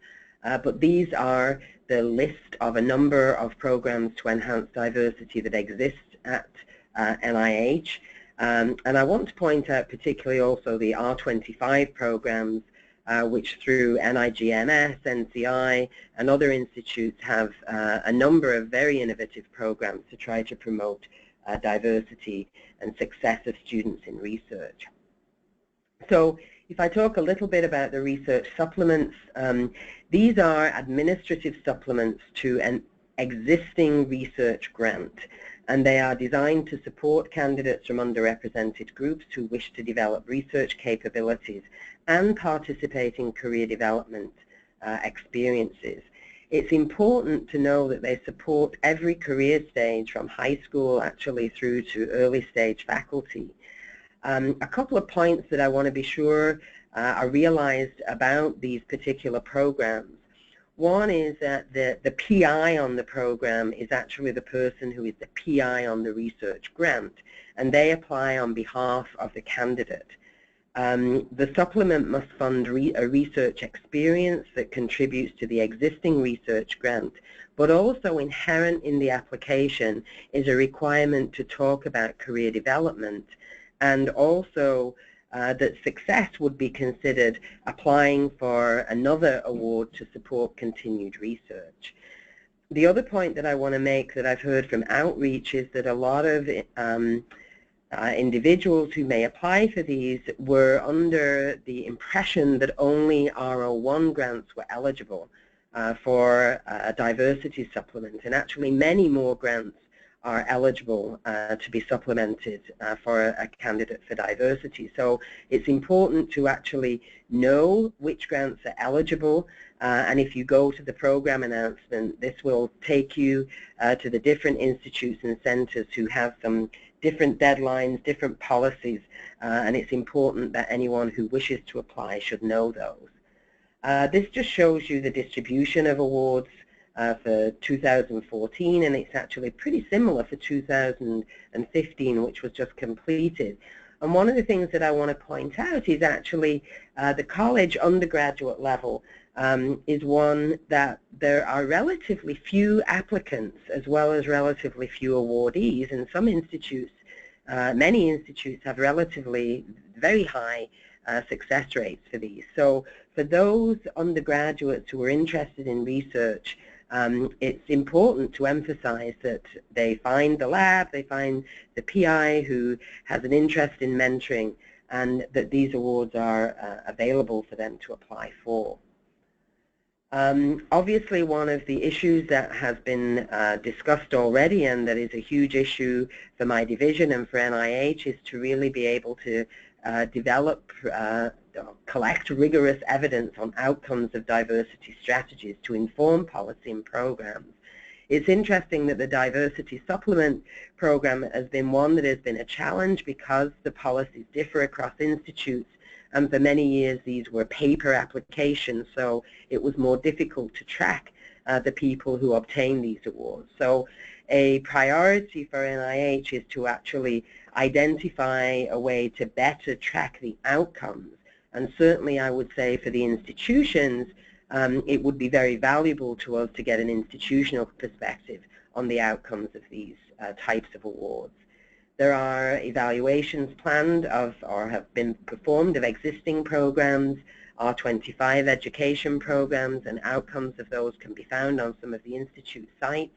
but these are the list of a number of programs to enhance diversity that exist at NIH. And I want to point out particularly also the R25 programs, which through NIGMS, NCI, and other institutes have a number of very innovative programs to try to promote diversity and success of students in research. So if I talk a little bit about the research supplements, these are administrative supplements to an existing research grant, and they are designed to support candidates from underrepresented groups who wish to develop research capabilities and participate in career development experiences. It's important to know that they support every career stage from high school actually through to early stage faculty. A couple of points that I want to be sure are realized about these particular programs. One is that the PI on the program is actually the person who is the PI on the research grant, and they apply on behalf of the candidate. The supplement must fund a research experience that contributes to the existing research grant, but also inherent in the application is a requirement to talk about career development, and also that success would be considered applying for another award to support continued research. The other point that I want to make that I've heard from outreach is that a lot of individuals who may apply for these were under the impression that only R01 grants were eligible for a diversity supplement, and actually many more grants are eligible to be supplemented for a candidate for diversity. So it's important to actually know which grants are eligible, and if you go to the program announcement, this will take you to the different institutes and centers who have some different deadlines, different policies, and it's important that anyone who wishes to apply should know those. This just shows you the distribution of awards for 2014, and it's actually pretty similar for 2015, which was just completed. And one of the things that I want to point out is actually the college undergraduate level is one that there are relatively few applicants as well as relatively few awardees, and some institutes, many institutes have relatively very high success rates for these. So for those undergraduates who are interested in research, it's important to emphasize that they find the lab, they find the PI who has an interest in mentoring, and that these awards are available for them to apply for. Obviously, one of the issues that has been discussed already, and that is a huge issue for my division and for NIH, is to really be able to develop, collect rigorous evidence on outcomes of diversity strategies to inform policy and programs. It's interesting that the diversity supplement program has been one that has been a challenge because the policies differ across institutes, and for many years these were paper applications, so it was more difficult to track the people who obtain these awards. So a priority for NIH is to actually identify a way to better track the outcomes. And certainly I would say for the institutions, it would be very valuable to us to get an institutional perspective on the outcomes of these types of awards. There are evaluations planned of, or have been performed, of existing programs, R25 education programs, and outcomes of those can be found on some of the institute sites.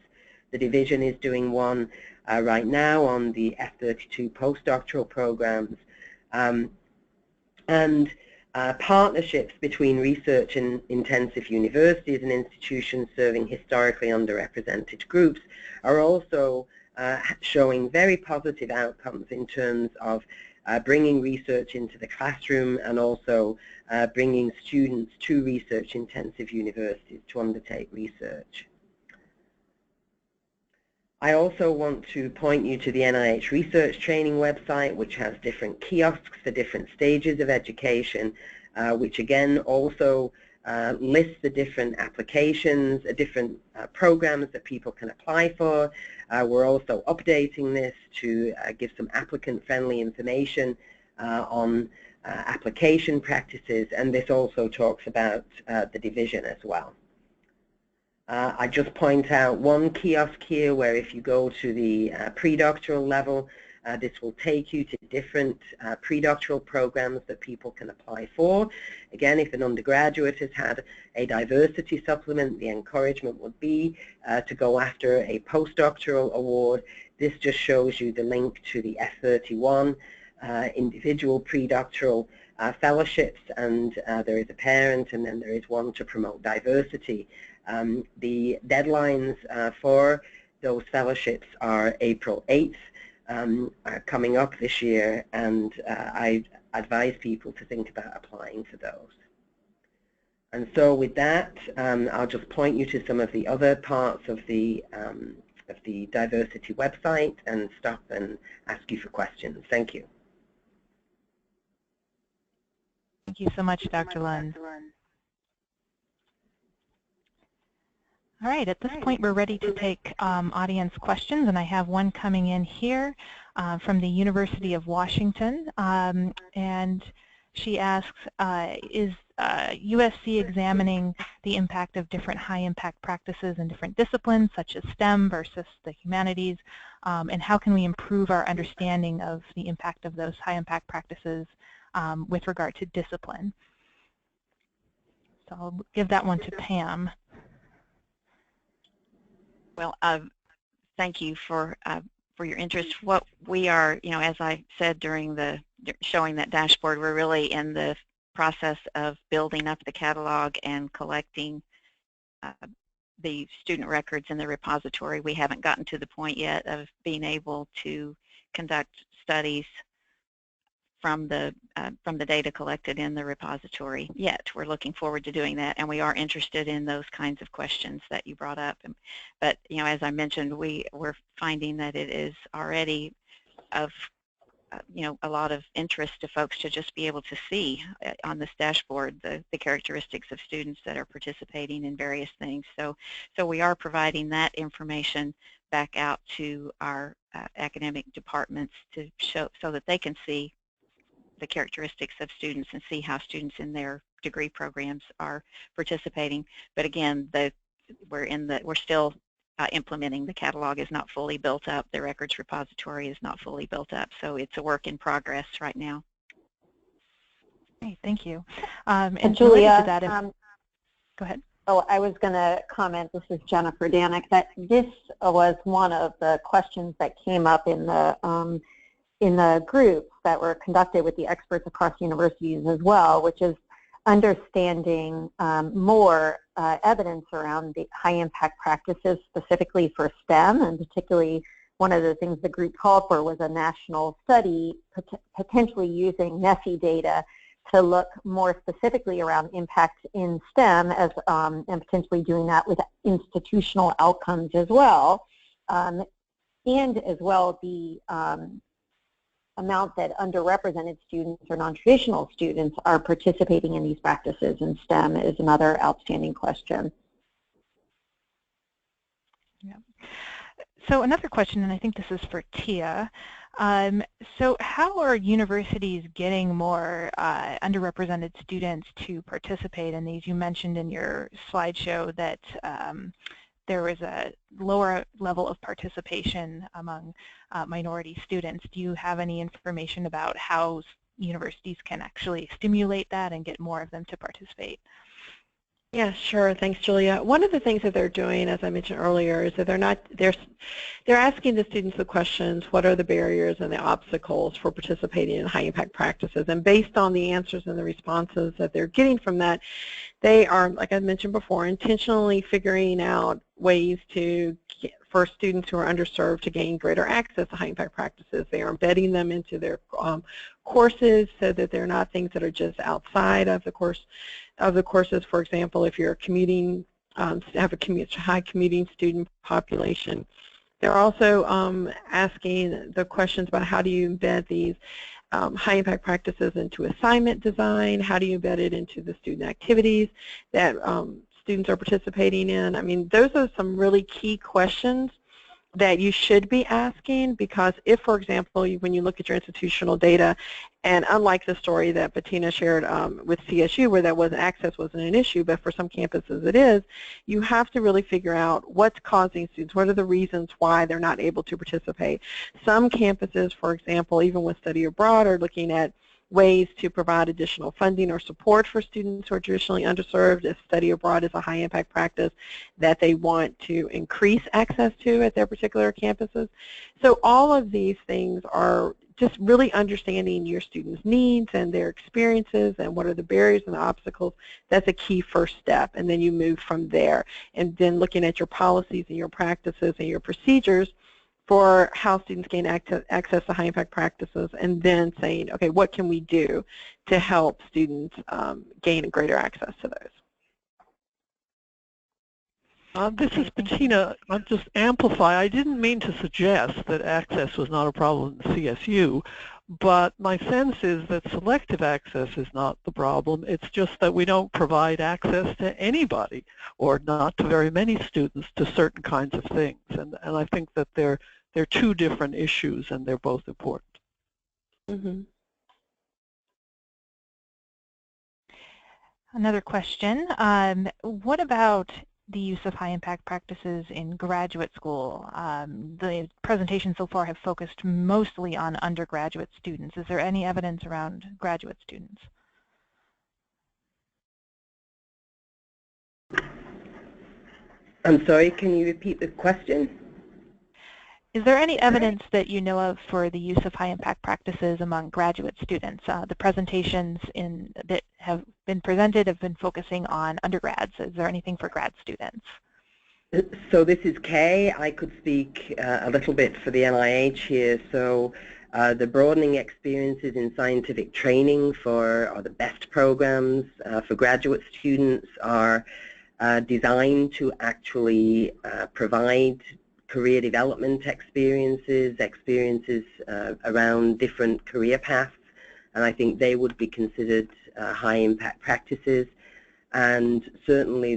The division is doing one right now on the F32 postdoctoral programs. Partnerships between research and intensive universities and institutions serving historically underrepresented groups are also showing very positive outcomes in terms of bringing research into the classroom and also bringing students to research-intensive universities to undertake research. I also want to point you to the NIH Research Training website, which has different kiosks for different stages of education, which again also lists the different applications, different programs that people can apply for. We're also updating this to give some applicant-friendly information on application practices, and this also talks about the division as well. I just point out one kiosk here where if you go to the pre-doctoral level, this will take you to different pre-doctoral programs that people can apply for. Again, if an undergraduate has had a diversity supplement, the encouragement would be to go after a postdoctoral award. This just shows you the link to the F31 individual pre-doctoral fellowships, and there is a parent, and then there is one to promote diversity. The deadlines for those fellowships are April 8th, coming up this year, and I advise people to think about applying for those. And so with that, I'll just point you to some of the other parts of the diversity website and stop and ask you for questions. Thank you. Thank you so much, Dr. Lund. All right, at this point we're ready to take audience questions, and I have one coming in here from the University of Washington, and she asks, is USC examining the impact of different high-impact practices in different disciplines, such as STEM versus the humanities, and how can we improve our understanding of the impact of those high-impact practices with regard to discipline? So I'll give that one to Pam. Well, thank you for your interest. What we are, as I said during the showing that dashboard, we're really in the process of building up the catalog and collecting the student records in the repository. We haven't gotten to the point yet of being able to conduct studies from the data collected in the repository yet. We're looking forward to doing that, and we are interested in those kinds of questions that you brought up. But as I mentioned, we're finding that it is already of a lot of interest to folks to just be able to see on this dashboard the characteristics of students that are participating in various things. So we are providing that information back out to our academic departments to show so that they can see the characteristics of students and see how students in their degree programs are participating. But again, we're still implementing. The catalog is not fully built up. The records repository is not fully built up. So it's a work in progress right now. Great, thank you. And Julia, to that, go ahead. Oh, I was going to comment, this is Jennifer Danek, that this was one of the questions that came up in the groups that were conducted with the experts across universities as well, which is understanding more evidence around the high impact practices specifically for STEM, and particularly one of the things the group called for was a national study potentially using NSSE data to look more specifically around impact in STEM as, and potentially doing that with institutional outcomes as well, and as well the amount that underrepresented students or non-traditional students are participating in these practices in STEM is another outstanding question. Yeah. So another question, and I think this is for Tia. So how are universities getting more underrepresented students to participate in these? You mentioned in your slideshow that there was a lower level of participation among minority students. Do you have any information about how universities can actually stimulate that and get more of them to participate? Yeah, sure. Thanks, Julia. One of the things that they're doing, as I mentioned earlier, is that they're asking the students the questions, what are the barriers and the obstacles for participating in high-impact practices? And based on the answers and the responses that they're getting from that, they are, like I mentioned before, intentionally figuring out ways for students who are underserved to gain greater access to high-impact practices. They are embedding them into their courses so that they're not things that are just outside of the courses. For example, if you're commuting, have a high commuting student population. They're also asking the questions about how do you embed these high-impact practices into assignment design, how do you embed it into the student activities that students are participating in. I mean, those are some really key questions that you should be asking, because if, for example, when you look at your institutional data, and unlike the story that Bettina shared with CSU where access wasn't an issue, but for some campuses it is, you have to really figure out what's causing students, what are the reasons why they're not able to participate. Some campuses, for example, even with study abroad, are looking at ways to provide additional funding or support for students who are traditionally underserved if study abroad is a high impact practice that they want to increase access to at their particular campuses. So all of these things are just really understanding your students' needs and their experiences and what are the barriers and the obstacles. That's a key first step, and then you move from there. And then looking at your policies and your practices and your procedures for how students gain access to high-impact practices, and then saying, okay, what can we do to help students gain greater access to those? This is Bettina. I'll just amplify. I didn't mean to suggest that access was not a problem in CSU, but my sense is that selective access is not the problem. It's just that we don't provide access to anybody, or not to very many students, to certain kinds of things. And I think that they're two different issues, and they're both important. Mm-hmm. Another question, what about the use of high-impact practices in graduate school? The presentations so far have focused mostly on undergraduate students. Is there any evidence around graduate students? I'm sorry, can you repeat the question? Is there any evidence that you know of for the use of high-impact practices among graduate students? The presentations that have been presented have been focusing on undergrads. Is there anything for grad students? So this is Kay. I could speak a little bit for the NIH here. So the broadening experiences in scientific training or the best programs for graduate students are designed to actually provide career development experiences around different career paths, and I think they would be considered high-impact practices. And certainly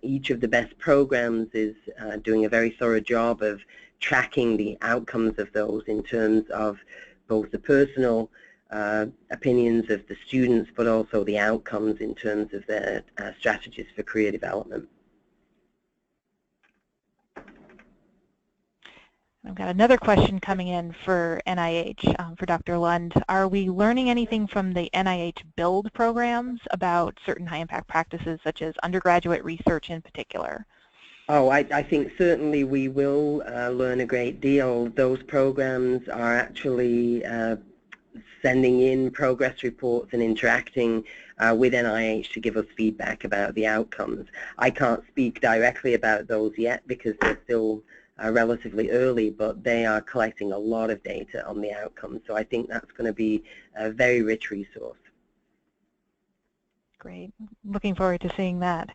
each of the best programs is doing a very thorough job of tracking the outcomes of those in terms of both the personal opinions of the students, but also the outcomes in terms of their strategies for career development. I've got another question coming in for NIH, for Dr. Lund. Are we learning anything from the NIH build programs about certain high-impact practices, such as undergraduate research in particular? Oh, I think certainly we will learn a great deal. Those programs are actually sending in progress reports and interacting with NIH to give us feedback about the outcomes. I can't speak directly about those yet because they're still relatively early, but they are collecting a lot of data on the outcomes. So I think that's going to be a very rich resource. Great. Looking forward to seeing that.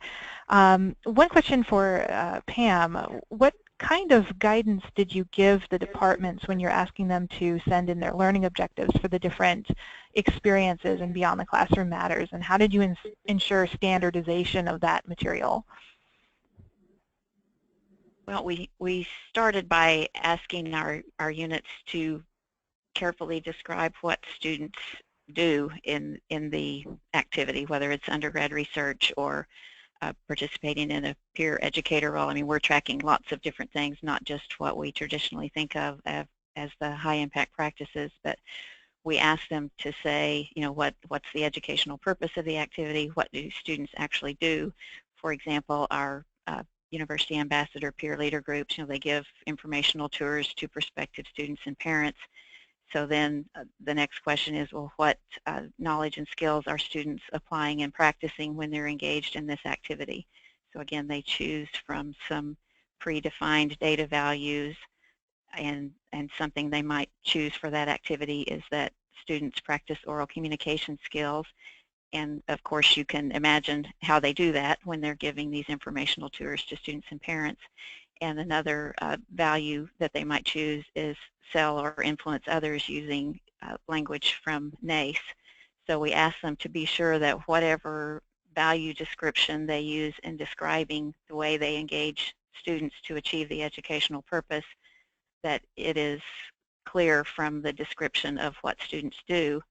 One question for Pam. What kind of guidance did you give the departments when you're asking them to send in their learning objectives for the different experiences and beyond the classroom matters? And how did you ensure standardization of that material? Well, we started by asking our units to carefully describe what students do in the activity, whether it's undergrad research or participating in a peer educator role. I mean, we're tracking lots of different things, not just what we traditionally think of as the high impact practices, but we ask them to say, you know, what's the educational purpose of the activity, what do students actually do. For example, our University Ambassador peer leader groups, you know, they give informational tours to prospective students and parents. So then the next question is, well, what knowledge and skills are students applying and practicing when they're engaged in this activity? So again, they choose from some predefined data values, and something they might choose for that activity is that students practice oral communication skills. And of course, you can imagine how they do that when they're giving these informational tours to students and parents. And another value that they might choose is sell or influence others using language from NACE. So we ask them to be sure that whatever value description they use in describing the way they engage students to achieve the educational purpose, that it is clear from the description of what students do,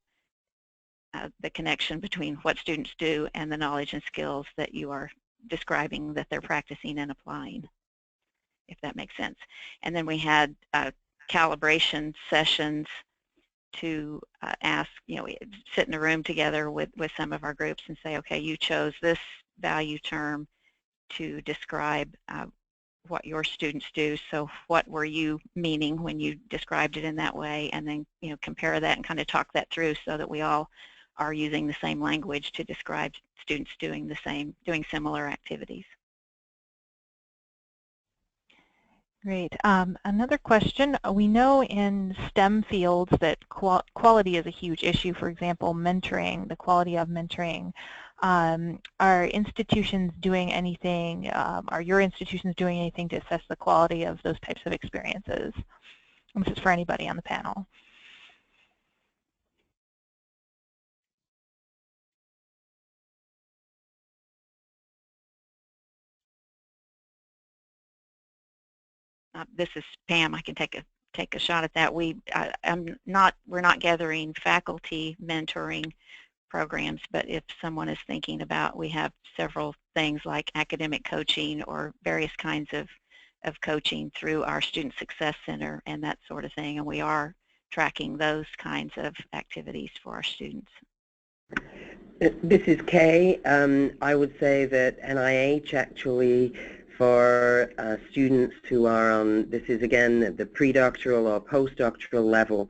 the connection between what students do and the knowledge and skills that you are describing that they're practicing and applying, if that makes sense. And then we had calibration sessions to ask, you know, we sit in a room together with some of our groups and say, okay, you chose this value term to describe what your students do, so what were you meaning when you described it in that way? And then, you know, compare that and kind of talk that through so that we all are using the same language to describe students doing similar activities. Great. Another question. We know in STEM fields that quality is a huge issue. For example, mentoring, the quality of mentoring. Are institutions doing anything, are your institutions doing anything to assess the quality of those types of experiences? And this is for anybody on the panel. This is Pam. I can take a shot at that. We're not gathering faculty mentoring programs, but if someone is thinking about, we have several things like academic coaching or various kinds of coaching through our Student Success Center and that sort of thing, and we are tracking those kinds of activities for our students. This is Kay. I would say that NIH actually, for students who are on, this is again the predoctoral or postdoctoral level,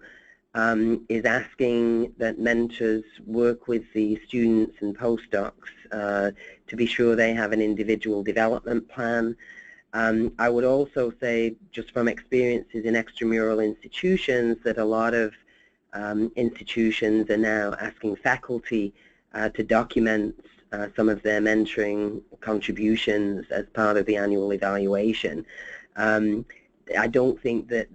is asking that mentors work with the students and postdocs to be sure they have an individual development plan. I would also say, just from experiences in extramural institutions, that a lot of institutions are now asking faculty to document some of their mentoring contributions as part of the annual evaluation. I don't think that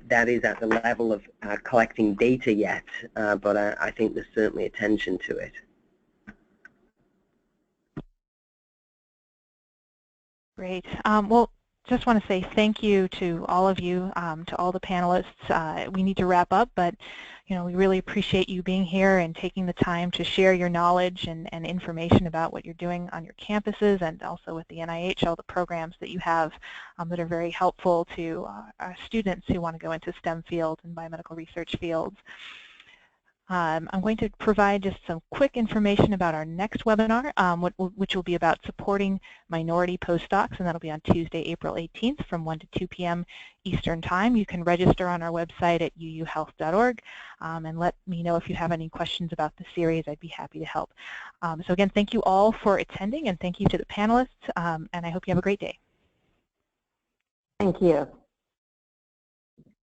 that is at the level of collecting data yet, but I think there's certainly attention to it. Great. Well, just want to say thank you to all of you, to all the panelists. We need to wrap up, but we really appreciate you being here and taking the time to share your knowledge and information about what you're doing on your campuses and also with the NIH, all the programs that you have that are very helpful to our students who want to go into STEM fields and biomedical research fields. I'm going to provide just some quick information about our next webinar, which will be about supporting minority postdocs, and that'll be on Tuesday, April 18th from 1 to 2 p.m. Eastern Time. You can register on our website at uuhealth.org and let me know if you have any questions about the series. I'd be happy to help. So again, thank you all for attending, and thank you to the panelists, and I hope you have a great day. Thank you.